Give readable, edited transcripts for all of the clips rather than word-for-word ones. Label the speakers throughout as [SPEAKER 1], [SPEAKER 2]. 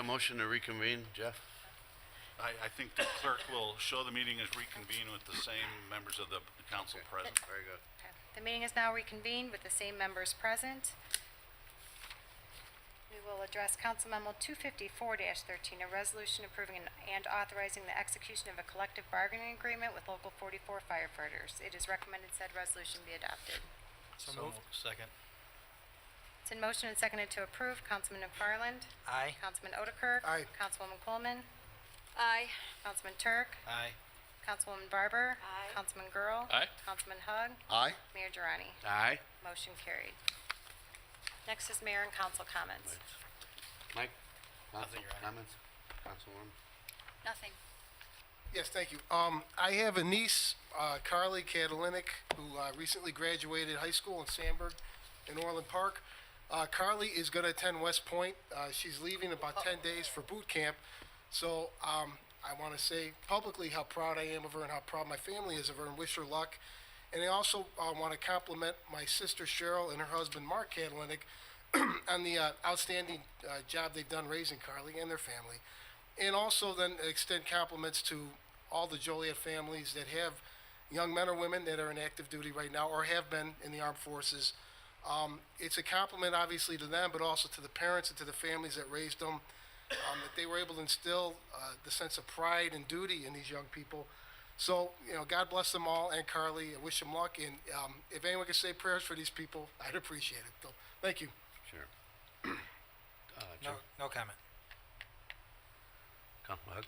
[SPEAKER 1] motion to reconvene, Jeff?
[SPEAKER 2] I think the clerk will show the meeting as reconvened with the same members of the council present.
[SPEAKER 1] Very good.
[SPEAKER 3] Okay. The meeting is now reconvened with the same members present. We will address Council Memo 254-13, a resolution approving and authorizing the execution of a collective bargaining agreement with Local 44 firefighters. It is recommended said resolution be adopted.
[SPEAKER 4] So moved. Second.
[SPEAKER 3] It's in motion and seconded to approve. Councilman McFarland?
[SPEAKER 4] Aye.
[SPEAKER 3] Councilman Otterkirk?
[SPEAKER 4] Aye.
[SPEAKER 3] Councilwoman Coleman?
[SPEAKER 5] Aye.
[SPEAKER 3] Councilman Turk?
[SPEAKER 4] Aye.
[SPEAKER 3] Councilwoman Barber?
[SPEAKER 5] Aye.
[SPEAKER 3] Councilman Girl?
[SPEAKER 1] Aye.
[SPEAKER 3] Councilman Hug?
[SPEAKER 4] Aye.
[SPEAKER 3] Mayor Durrani?
[SPEAKER 1] Aye.
[SPEAKER 3] Motion carried. Next is mayor and council comments.
[SPEAKER 1] Mike?
[SPEAKER 4] Nothing, Your Honor.
[SPEAKER 1] Comments? Councilwoman?
[SPEAKER 5] Nothing.
[SPEAKER 6] Yes, thank you. I have a niece, Carly Catalinic, who recently graduated high school in Sandburg in Orland Park. Carly is going to attend West Point. She's leaving in about 10 days for boot camp. So I want to say publicly how proud I am of her and how proud my family is of her and wish her luck. And I also want to compliment my sister Cheryl and her husband Mark Catalinic on the outstanding job they've done raising Carly and their family. And also then extend compliments to all the Joliet families that have young men or women that are in active duty right now or have been in the armed forces. It's a compliment obviously to them, but also to the parents and to the families that raised them, that they were able to instill the sense of pride and duty in these young people. So, God bless them all and Carly. I wish them luck. And if anyone could say prayers for these people, I'd appreciate it. So, thank you.
[SPEAKER 1] Sure.
[SPEAKER 4] No comment.
[SPEAKER 1] Councilman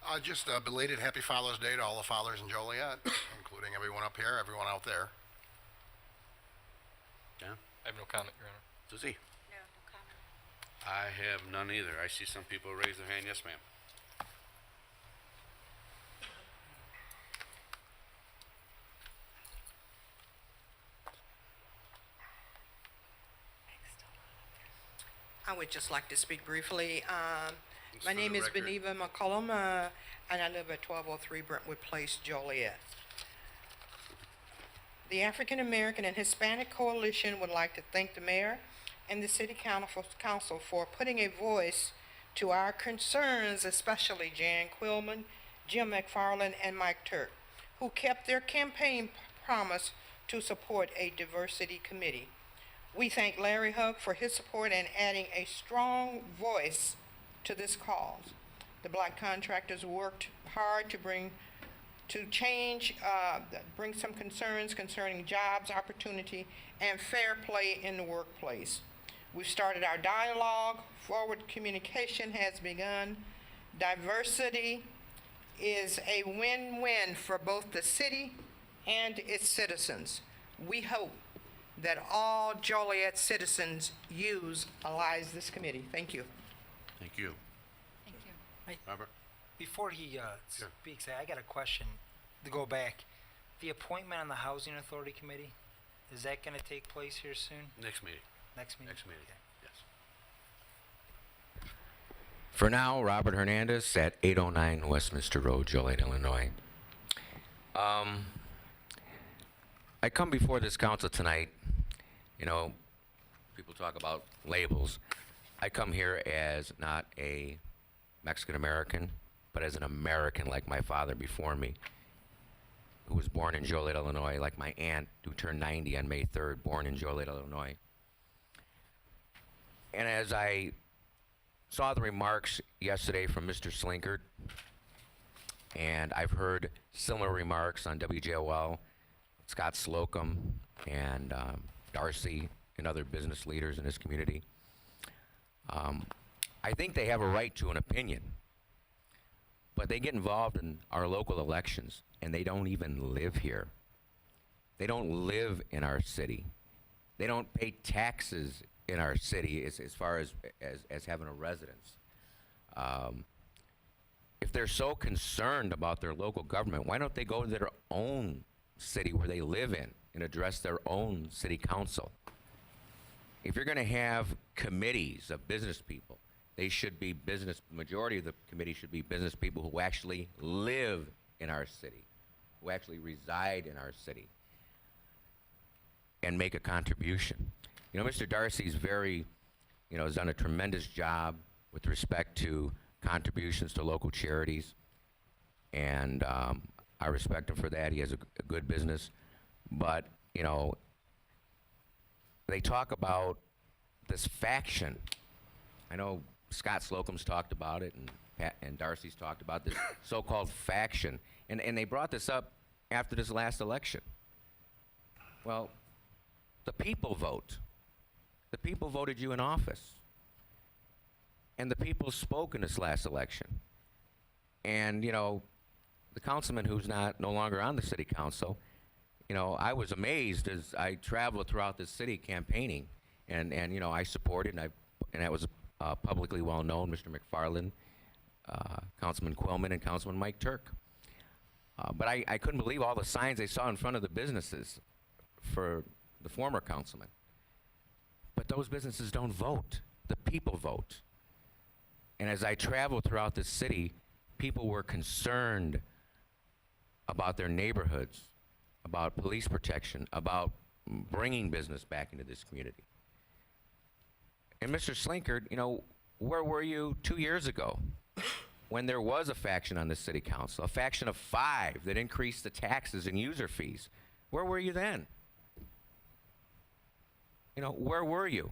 [SPEAKER 1] Hug?
[SPEAKER 7] Just a belated happy Father's Day to all the fathers in Joliet, including everyone up here, everyone out there.
[SPEAKER 1] John?
[SPEAKER 8] I have no comment, Your Honor.
[SPEAKER 1] Suzie?
[SPEAKER 3] No, no comment.
[SPEAKER 1] I have none either. I see some people raise their hand. Yes, ma'am.
[SPEAKER 9] I would just like to speak briefly.
[SPEAKER 1] Just
[SPEAKER 9] My
[SPEAKER 1] for
[SPEAKER 9] name
[SPEAKER 1] the
[SPEAKER 9] is
[SPEAKER 1] record.
[SPEAKER 9] Beneva McCollum, and I live at 1203 Brentwood Place, Joliet. The African American and Hispanic Coalition would like to thank the mayor and the city council for putting a voice to our concerns, especially Jan Quillman, Jim McFarland, and Mike Turk, who kept their campaign promise to support a diversity committee. We thank Larry Hug for his support and adding a strong voice to this cause. The black contractors worked hard to bring some concerns concerning jobs, opportunity, and fair play in the workplace. We've started our dialogue. Forward communication has begun. Diversity is a win-win for both the city and its citizens. We hope that all Joliet citizens utilize this committee. Thank you.
[SPEAKER 1] Thank you.
[SPEAKER 5] Thank you.
[SPEAKER 1] Robert?
[SPEAKER 4] Before he speaks, I got a question to go back. The appointment on the Housing Authority Committee, is that going to take place here soon?
[SPEAKER 1] Next meeting.
[SPEAKER 4] Next meeting?
[SPEAKER 1] Next meeting.
[SPEAKER 4] Okay.
[SPEAKER 1] Yes.
[SPEAKER 10] For now, Robert Hernandez at 809 Westminster Road, Joliet, Illinois. I come before this council tonight, people talk about labels. I come here as not a Mexican American, but as an American like my father before me, who was born in Joliet, Illinois, like my aunt who turned 90 on May 3rd, born in Joliet, Illinois. And as I saw the remarks yesterday from Mr. Slinkard, and I've heard similar remarks on WJOL, Scott Slocum, and Darcy, and other business leaders in this community. I think they have a right to an opinion, but they get involved in our local elections, and they don't even live here. They don't live in our city. They don't pay taxes in our city as far as having a residence. If they're so concerned about their local government, why don't they go to their own city where they live in and address their own city council? If you're going to have committees of business people, they should be majority of the committee should be business people who actually live in our city, who actually reside in our city, and make a contribution. Mr. Darcy's has done a tremendous job with respect to contributions to local charities, and I respect him for that. He has a good business, but you know, they talk about this faction. I know Scott Slocum's talked about it, and Pat and Darcy's talked about this so-called faction, and they brought this up after this last election. Well, the people vote. The people voted you in office. And the people spoke in this last election. And, you know, the councilman who's no longer on the city council, you know, I was amazed as I traveled throughout the city campaigning. And you know, I supported, and that was publicly well known, Mr. McFarland, Councilman Quillman, and Councilman Mike Turk. But I couldn't believe all the signs they saw in front of the businesses for the former councilman. But those businesses don't vote. The people vote. And as I traveled throughout the city, people were concerned about their neighborhoods, about police protection, about bringing business back into this community. And Mr. Slinkard, you know, where were you 2 years ago when there was a faction on the city council, a faction of 5 that increased the taxes and user fees? Where were you then? You know, where were you?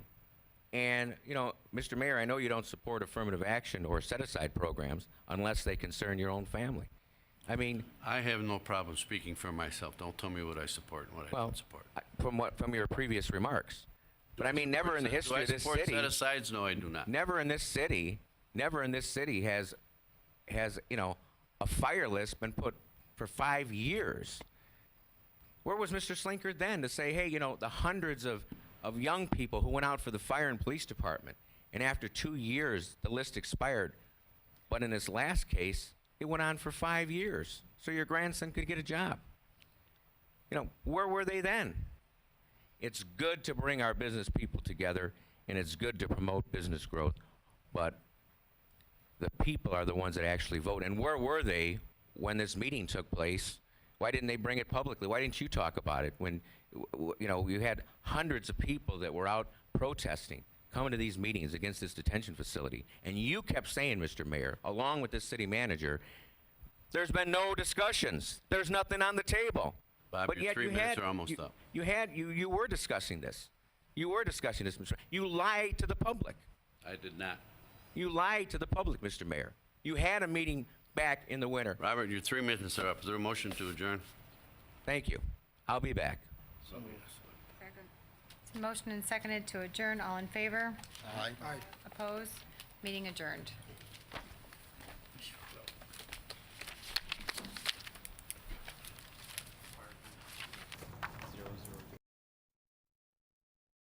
[SPEAKER 10] And, you know, Mr. Mayor, I know you don't support affirmative action or set-aside programs unless they concern your own family. I mean,
[SPEAKER 1] I have no problem speaking for myself. Don't tell me what I support and what I
[SPEAKER 10] well,
[SPEAKER 1] don't support.
[SPEAKER 10] from your previous remarks. But I mean, never in the history of this
[SPEAKER 1] Do I support
[SPEAKER 10] city,
[SPEAKER 1] set-asides? No, I do not.
[SPEAKER 10] never in this city has you know, a fire list been put for 5 years. Where was Mr. Slinkard then to say, hey, you know, the hundreds of young people who went out for the fire and police department, and after 2 years, the list expired. But in this last case, it went on for 5 years, so your grandson could get a job. You know, where were they then? It's good to bring our business people together, and it's good to promote business growth, but the people are the ones that actually vote. And where were they when this meeting took place? Why didn't they bring it publicly? Why didn't you talk about it when, you know, you had hundreds of people that were out protesting, coming to these meetings against this detention facility? And you kept saying, Mr. Mayor, along with the city manager, there's been no discussions. There's nothing on the table.
[SPEAKER 1] Bob,
[SPEAKER 10] But
[SPEAKER 1] your
[SPEAKER 10] yet
[SPEAKER 1] 3
[SPEAKER 10] you
[SPEAKER 1] minutes
[SPEAKER 10] had,
[SPEAKER 1] are almost up.
[SPEAKER 10] You were discussing this. You were discussing this, Mr. You lied to the public.
[SPEAKER 1] I did not.
[SPEAKER 10] You lied to the public, Mr. Mayor. You had a meeting back in the winter.
[SPEAKER 1] Robert, your 3 minutes are up. Is there a motion to adjourn?
[SPEAKER 10] Thank you. I'll be back.
[SPEAKER 5] Second.
[SPEAKER 3] Motion and seconded to adjourn. All in favor?
[SPEAKER 7] Aye.
[SPEAKER 3] Opposed? Meeting adjourned.